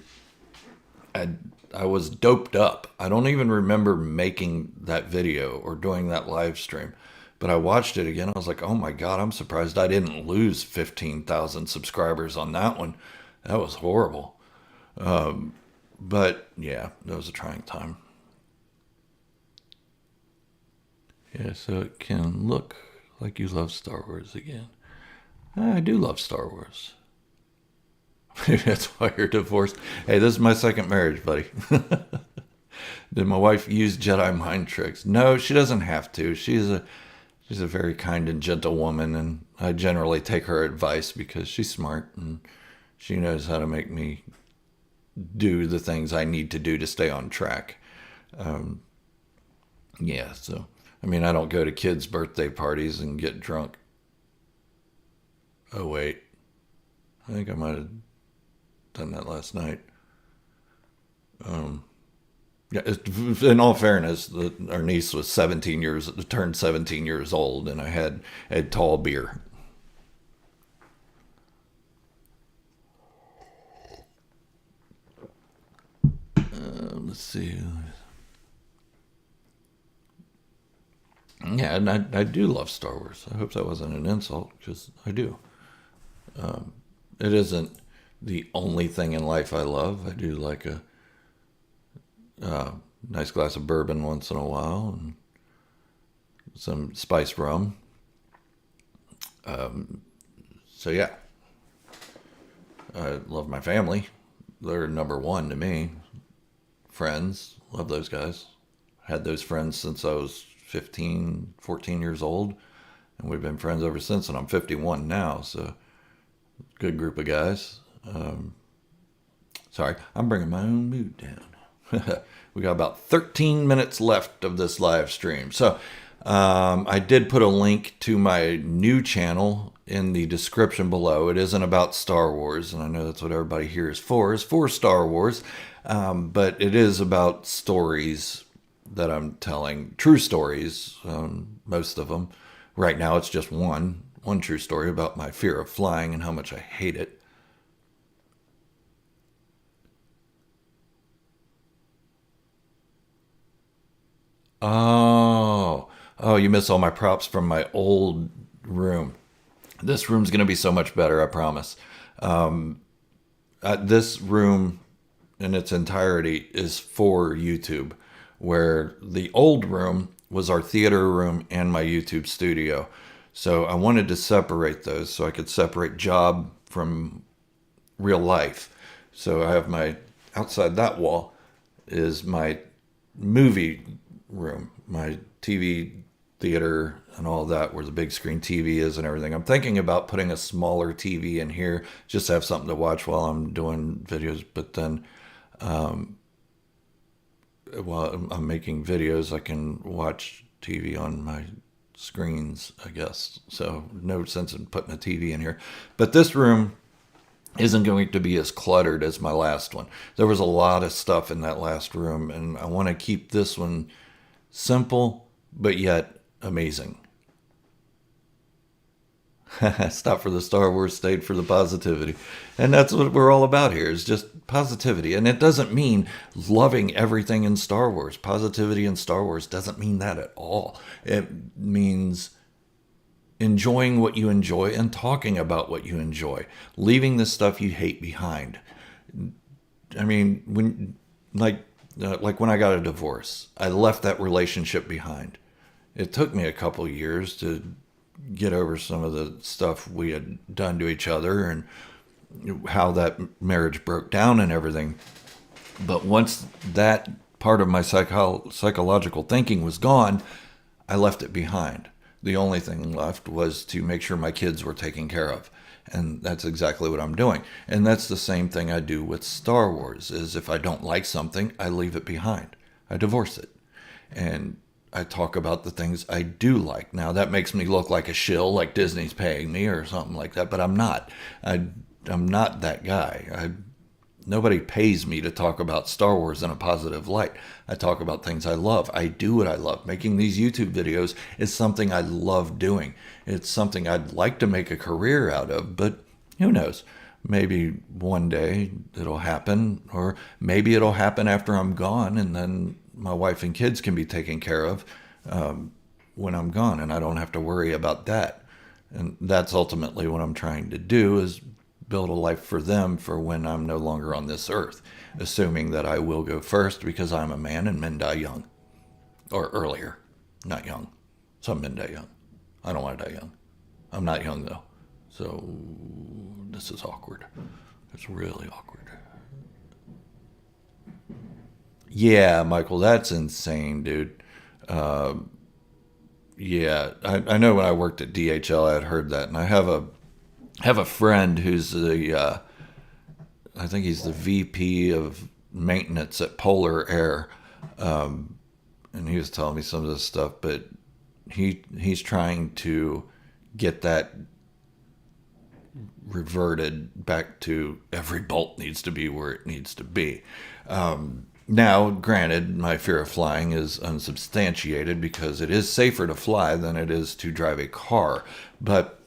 I was doped up. I don't even remember making that video or doing that live stream. But I watched it again. I was like, oh my God, I'm surprised I didn't lose 15,000 subscribers on that one. That was horrible. But yeah, that was a trying time. Yeah, so it can look like you love Star Wars again. I do love Star Wars. Maybe that's why you're divorced. Hey, this is my second marriage, buddy. Did my wife use Jedi mind tricks? No, she doesn't have to. She's a very kind and gentle woman, and I generally take her advice because she's smart and she knows how to make me do the things I need to do to stay on track. Yeah, so I mean, I don't go to kids' birthday parties and get drunk. Oh wait, I think I might have done that last night. Yeah, in all fairness, our niece was turned 17 years old, and I had tall beer. Let's see. Yeah, and I do love Star Wars. I hope that wasn't an insult, because I do. It isn't the only thing in life I love. I do like a nice glass of bourbon once in a while and some spiced rum. So yeah, I love my family. They're number one to me. Friends, love those guys. Had those friends since I was 15, 14 years old, and we've been friends ever since, and I'm 51 now, so good group of guys. Sorry, I'm bringing my own mood down. We got about 13 minutes left of this live stream. So I did put a link to my new channel in the description below. It isn't about Star Wars, and I know that's what everybody here is for Star Wars. But it is about stories that I'm telling, true stories, most of them. Right now it's just one true story about my fear of flying and how much I hate it. Oh, you miss all my props from my old room. This room's going to be so much better, I promise. This room in its entirety is for YouTube, where the old room was our theater room and my YouTube studio. So I wanted to separate those so I could separate job from real life. So I have outside that wall is my movie room, my TV theater and all that, where the big screen TV is and everything. I'm thinking about putting a smaller TV in here, just to have something to watch while I'm doing videos. But then while I'm making videos, I can watch TV on my screens, I guess. So no sense in putting a TV in here. But this room isn't going to be as cluttered as my last one. There was a lot of stuff in that last room, and I want to keep this one simple, but yet amazing. Stop for the Star Wars, stayed for the positivity. And that's what we're all about here, is just positivity. And it doesn't mean loving everything in Star Wars. Positivity in Star Wars doesn't mean that at all. It means enjoying what you enjoy and talking about what you enjoy, leaving the stuff you hate behind. I mean, when like when I got a divorce, I left that relationship behind. It took me a couple years to get over some of the stuff we had done to each other and how that marriage broke down and everything. But once that part of my psychological thinking was gone, I left it behind. The only thing left was to make sure my kids were taken care of. And that's exactly what I'm doing. And that's the same thing I do with Star Wars, is if I don't like something, I leave it behind. I divorce it. And I talk about the things I do like. Now, that makes me look like a shill, like Disney's paying me or something like that, but I'm not. I'm not that guy. Nobody pays me to talk about Star Wars in a positive light. I talk about things I love. I do what I love. Making these YouTube videos is something I love doing. It's something I'd like to make a career out of, but who knows? Maybe one day it'll happen, or maybe it'll happen after I'm gone, and then my wife and kids can be taken care of when I'm gone, and I don't have to worry about that. And that's ultimately what I'm trying to do, is build a life for them for when I'm no longer on this earth, assuming that I will go first because I'm a man and men die young. Or earlier, not young. Some men die young. I don't want to die young. I'm not young though, so this is awkward. It's really awkward. Yeah, Michael, that's insane, dude. Yeah, I know when I worked at DHL, I had heard that, and I have a friend who's I think he's the VP of maintenance at Polar Air, and he was telling me some of this stuff, but he's trying to get that reverted back to every bolt needs to be where it needs to be. Now, granted, my fear of flying is unsubstantiated because it is safer to fly than it is to drive a car. But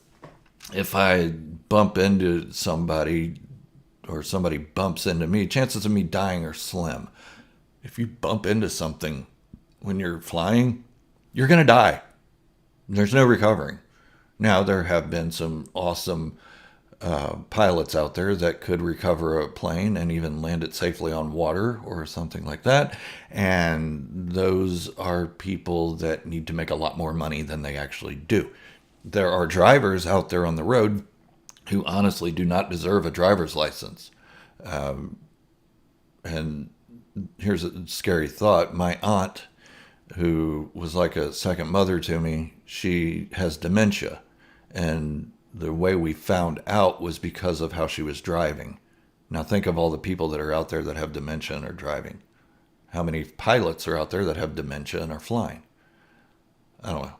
if I bump into somebody or somebody bumps into me, chances of me dying are slim. If you bump into something when you're flying, you're going to die. There's no recovering. Now, there have been some awesome pilots out there that could recover a plane and even land it safely on water or something like that. And those are people that need to make a lot more money than they actually do. There are drivers out there on the road who honestly do not deserve a driver's license. And here's a scary thought. My aunt, who was like a second mother to me, she has dementia. And the way we found out was because of how she was driving. Now think of all the people that are out there that have dementia and are driving. How many pilots are out there that have dementia and are flying? I don't know.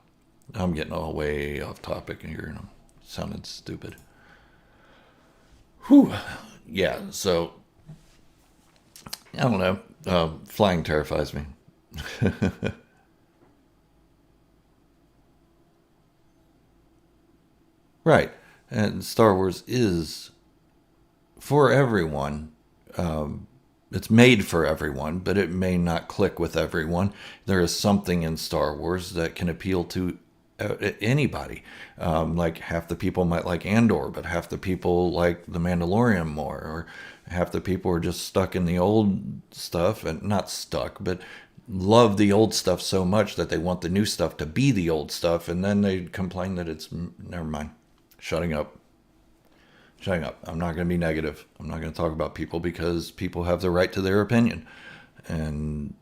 I'm getting all way off topic here and I'm sounding stupid. Whew. Yeah, so I don't know. Flying terrifies me. Right. And Star Wars is for everyone. It's made for everyone, but it may not click with everyone. There is something in Star Wars that can appeal to anybody. Like half the people might like Andor, but half the people like The Mandalorian more, or half the people are just stuck in the old stuff, and not stuck, but love the old stuff so much that they want the new stuff to be the old stuff, and then they complain that it's never mind. Shutting up. Shutting up. I'm not going to be negative. I'm not going to talk about people because people have the right to their opinion. And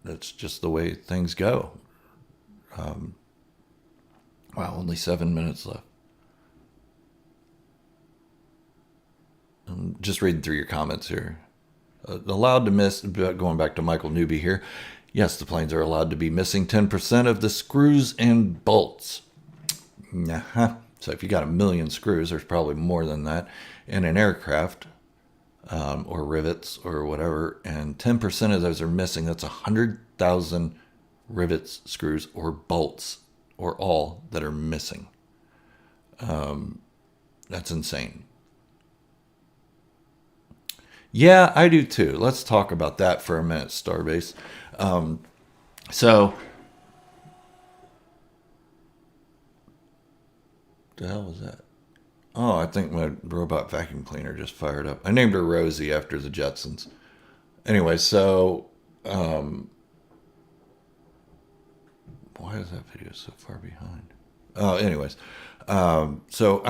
that's just the way things go. Wow, only 7 minutes left. I'm just reading through your comments here. Allowed to miss, going back to Michael Newby here. Yes, the planes are allowed to be missing 10% of the screws and bolts. Uh-huh. So if you got 1 million screws, there's probably more than that in an aircraft, or rivets or whatever, and 10% of those are missing. That's 100,000 rivets, screws, or bolts, or all that are missing. That's insane. Yeah, I do too. Let's talk about that for a minute, Starbase. So the hell was that? Oh, I think my robot vacuum cleaner just fired up. I named her Rosie after the Jetsons. Anyway, so why is that video so far behind? Anyways, so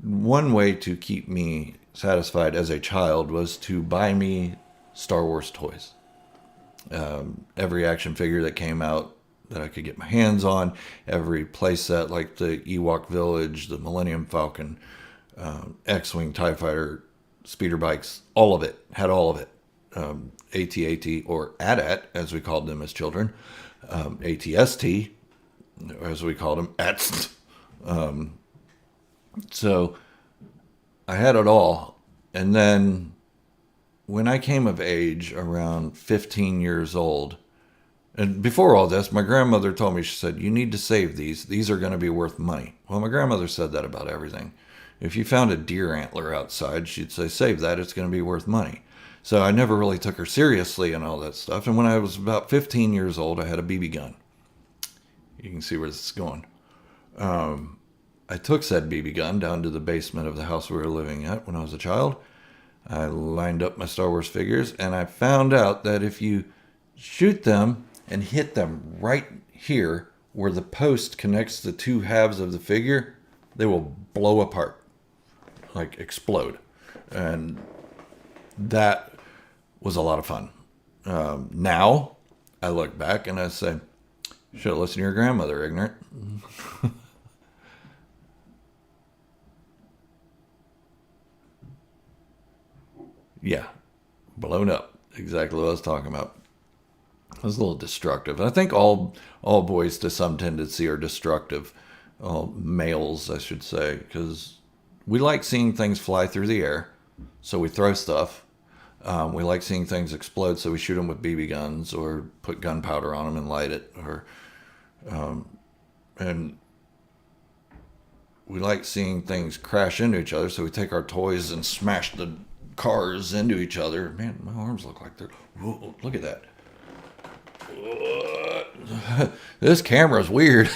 one way to keep me satisfied as a child was to buy me Star Wars toys. Every action figure that came out that I could get my hands on, every playset like the Ewok Village, the Millennium Falcon, X-Wing, TIE Fighter, speeder bikes, all of it, had all of it. AT-AT, or AT-AT, as we called them as children, ATST, as we called them, ATST. So I had it all. And then when I came of age around 15 years old, and before all this, my grandmother told me, she said, you need to save these. These are going to be worth money. Well, my grandmother said that about everything. If you found a deer antler outside, she'd say, save that. It's going to be worth money. So I never really took her seriously and all that stuff. And when I was about 15 years old, I had a BB gun. You can see where this is going. I took said BB gun down to the basement of the house we were living at when I was a child. I lined up my Star Wars figures, and I found out that if you shoot them and hit them right here where the post connects the two halves of the figure, they will blow apart, like explode. And that was a lot of fun. Now I look back and I say, should have listened to your grandmother, ignorant. Yeah, blown up. Exactly what I was talking about. It was a little destructive. I think all boys to some tendency are destructive. All males, I should say, because we like seeing things fly through the air, so we throw stuff. We like seeing things explode, so we shoot them with BB guns or put gunpowder on them and light it. And we like seeing things crash into each other, so we take our toys and smash the cars into each other. Man, my arms look like they're... Whoa, look at that. This camera's weird.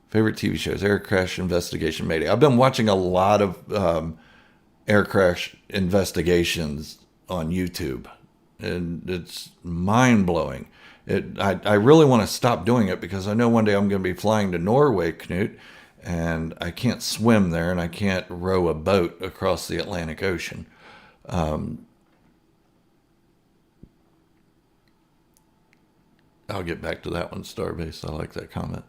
Favorite TV shows: Air Crash Investigation, Mayday. I've been watching a lot of air crash investigations on YouTube, and it's mind-blowing. I really want to stop doing it because I know one day I'm going to be flying to Norway, Knut, and I can't swim there, and I can't row a boat across the Atlantic Ocean. I'll get back to that one, Starbase. I like that comment.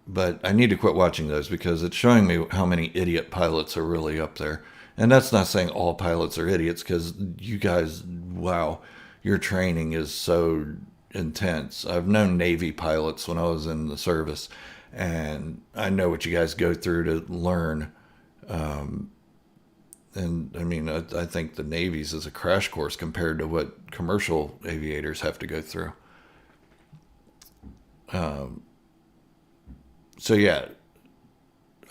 But I need to quit watching those because it's showing me how many idiot pilots are really up there. And that's not saying all pilots are idiots, because you guys, wow, your training is so intense. I've known Navy pilots when I was in the service, and I know what you guys go through to learn. And I mean, I think the Navy's is a crash course compared to what commercial aviators have to go through. So yeah,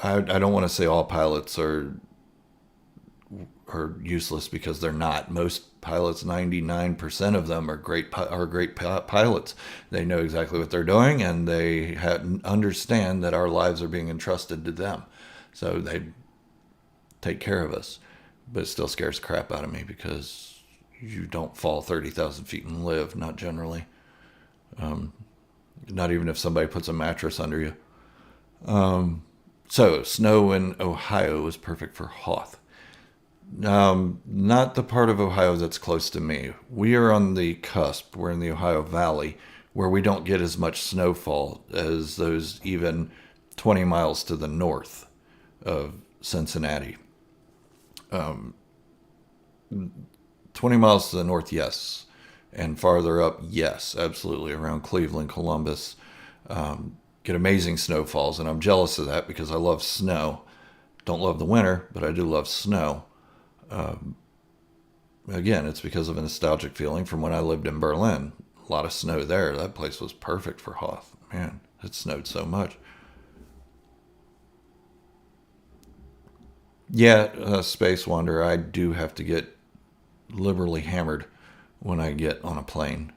I don't want to say all pilots are useless, because they're not. Most pilots, 99% of them are great pilots. They know exactly what they're doing, and they understand that our lives are being entrusted to them. So they take care of us. But it still scares the crap out of me, because you don't fall 30,000 feet and live, not generally. Not even if somebody puts a mattress under you. So snow in Ohio is perfect for Hoth. Not the part of Ohio that's close to me. We are on the cusp. We're in the Ohio Valley, where we don't get as much snowfall as those even 20 miles to the north of Cincinnati. 20 miles to the north, yes. And farther up, yes, absolutely. Around Cleveland, Columbus, get amazing snowfalls. And I'm jealous of that because I love snow. Don't love the winter, but I do love snow. Again, it's because of a nostalgic feeling from when I lived in Berlin. A lot of snow there. That place was perfect for Hoth. Man, it snowed so much. Yeah, Space Wanderer, I do have to get liberally hammered when I get on a plane.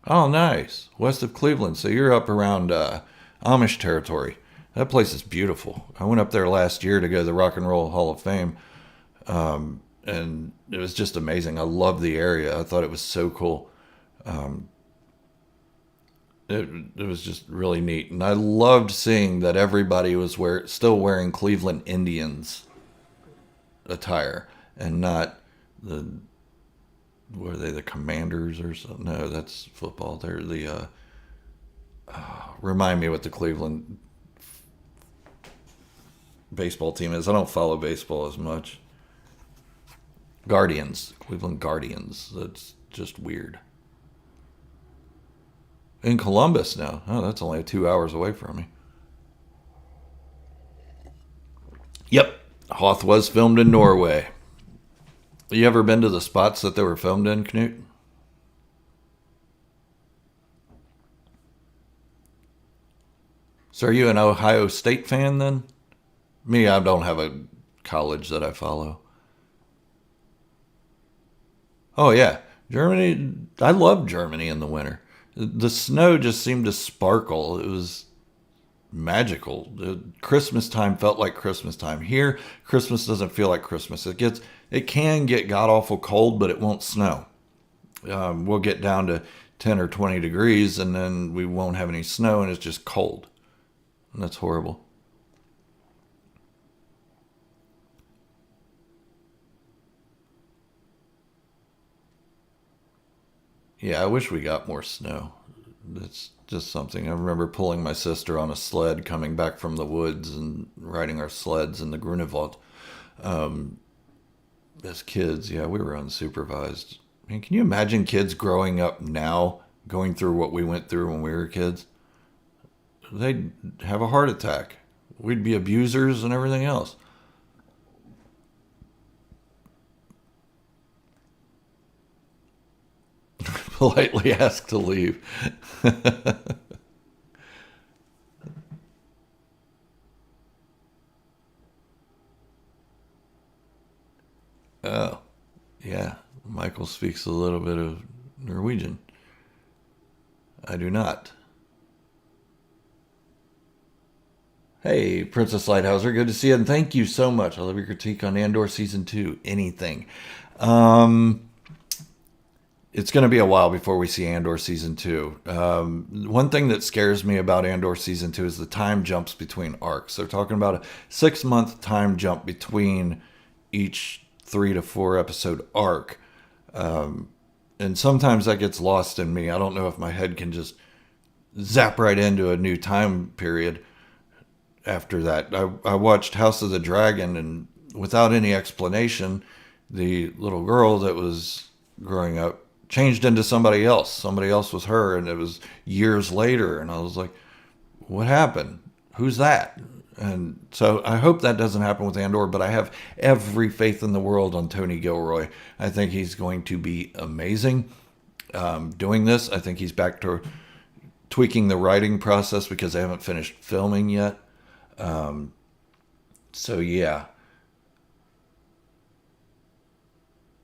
Oh, nice. West of Cleveland. So you're up around Amish territory. That place is beautiful. I went up there last year to go to the Rock and Roll Hall of Fame. And it was just amazing. I loved the area. I thought it was so cool. It was just really neat. And I loved seeing that everybody was still wearing Cleveland Indians attire, and not were they the Commanders or something? No, that's football. They're the, remind me what the Cleveland baseball team is. I don't follow baseball as much. Guardians. Cleveland Guardians. That's just weird. In Columbus now. Oh, that's only 2 hours away from me. Yep. Hoth was filmed in Norway. You ever been to the spots that they were filmed in, Knut? So are you an Ohio State fan then? Me, I don't have a college that I follow. Oh yeah, Germany. I love Germany in the winter. The snow just seemed to sparkle. It was magical. Christmas time felt like Christmas time. Here, Christmas doesn't feel like Christmas. It can get god awful cold, but it won't snow. We'll get down to 10 or 20 degrees, and then we won't have any snow, and it's just cold. And that's horrible. Yeah, I wish we got more snow. That's just something. I remember pulling my sister on a sled coming back from the woods and riding our sleds in the Grunewald. As kids, yeah, we were unsupervised. I mean, can you imagine kids growing up now going through what we went through when we were kids? They'd have a heart attack. We'd be abusers and everything else. Politely asked to leave. Oh, yeah. Michael speaks a little bit of Norwegian. I do not. Hey, Princess Lighthouser, good to see you, and thank you so much. I love your critique on Andor Season 2. Anything. Um, it's going to be a while before we see Andor Season 2. One thing that scares me about Andor Season 2 is the time jumps between arcs. They're talking about a 6-month time jump between each 3 to 4 episode arc. And sometimes that gets lost in me. I don't know if my head can just zap right into a new time period after that. I watched House of the Dragon, and without any explanation, the little girl that was growing up changed into somebody else. Somebody else was her, and it was years later. And I was like, what happened? Who's that? And so I hope that doesn't happen with Andor, but I have every faith in the world on Tony Gilroy. I think he's going to be amazing doing this. I think he's back to tweaking the writing process because they haven't finished filming yet. So yeah,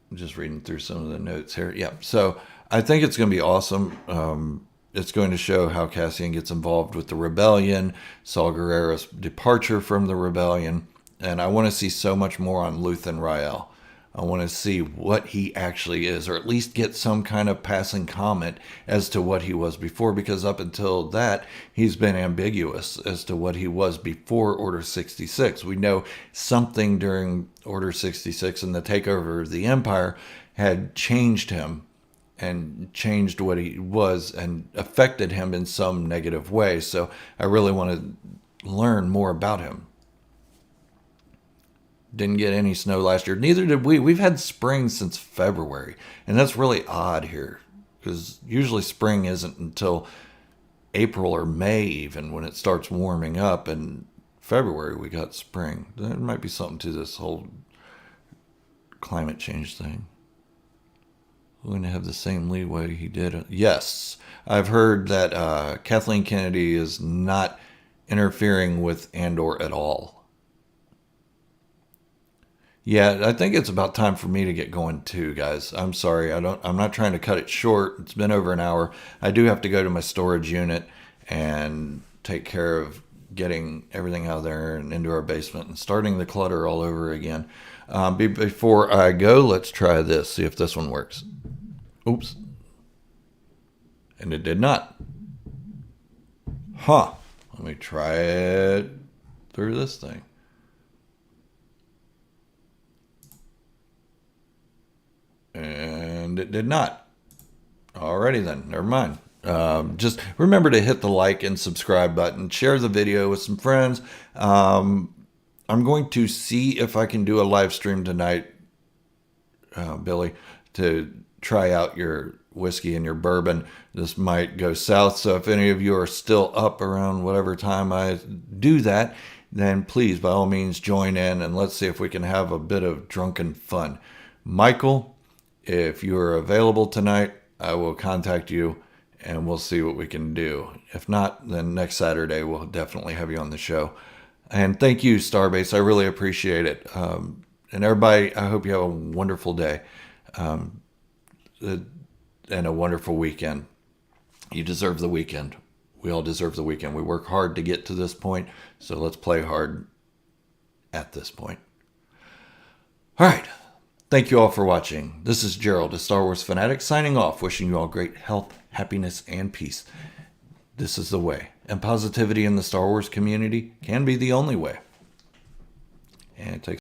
I'm just reading through some of the notes here. Yeah, so I think it's going to be awesome. It's going to show how Cassian gets involved with the rebellion, Saul Guerrero's departure from the rebellion, and I want to see so much more on Luthen Rael. I want to see what he actually is, or at least get some kind of passing comment as to what he was before, because up until that, he's been ambiguous as to what he was before Order 66. We know something during Order 66 and the takeover of the Empire had changed him and changed what he was and affected him in some negative way. So I really want to learn more about him. Didn't get any snow last year. Neither did we. We've had spring since February. And that's really odd here, because usually spring isn't until April or May even when it starts warming up. And February we got spring. There might be something to this whole climate change thing. We're going to have the same leeway he did. Yes, I've heard that Kathleen Kennedy is not interfering with Andor at all. Yeah, I think it's about time for me to get going too, guys. I'm sorry. I'm not trying to cut it short. It's been over an hour. I do have to go to my storage unit and take care of getting everything out of there and into our basement and starting the clutter all over again. Before I go, let's try this. See if this one works. Oops. And it did not. Huh. Let me try it through this thing. And it did not. Alrighty then, never mind. Just remember to hit the like and subscribe button. Share the video with some friends. I'm going to see if I can do a live stream tonight, Billy, to try out your whiskey and your bourbon. This might go south, so if any of you are still up around whatever time I do that, then please, by all means, join in and let's see if we can have a bit of drunken fun. Michael, if you are available tonight, I will contact you and we'll see what we can do. If not, then next Saturday we'll definitely have you on the show. And thank you, Starbase. I really appreciate it. And everybody, I hope you have a wonderful day and a wonderful weekend. You deserve the weekend. We all deserve the weekend. We work hard to get to this point, so let's play hard at this point. All right. Thank you all for watching. This is Gerald, a Star Wars fanatic, signing off, wishing you all great health, happiness, and peace. This is the way, and positivity in the Star Wars community can be the only way.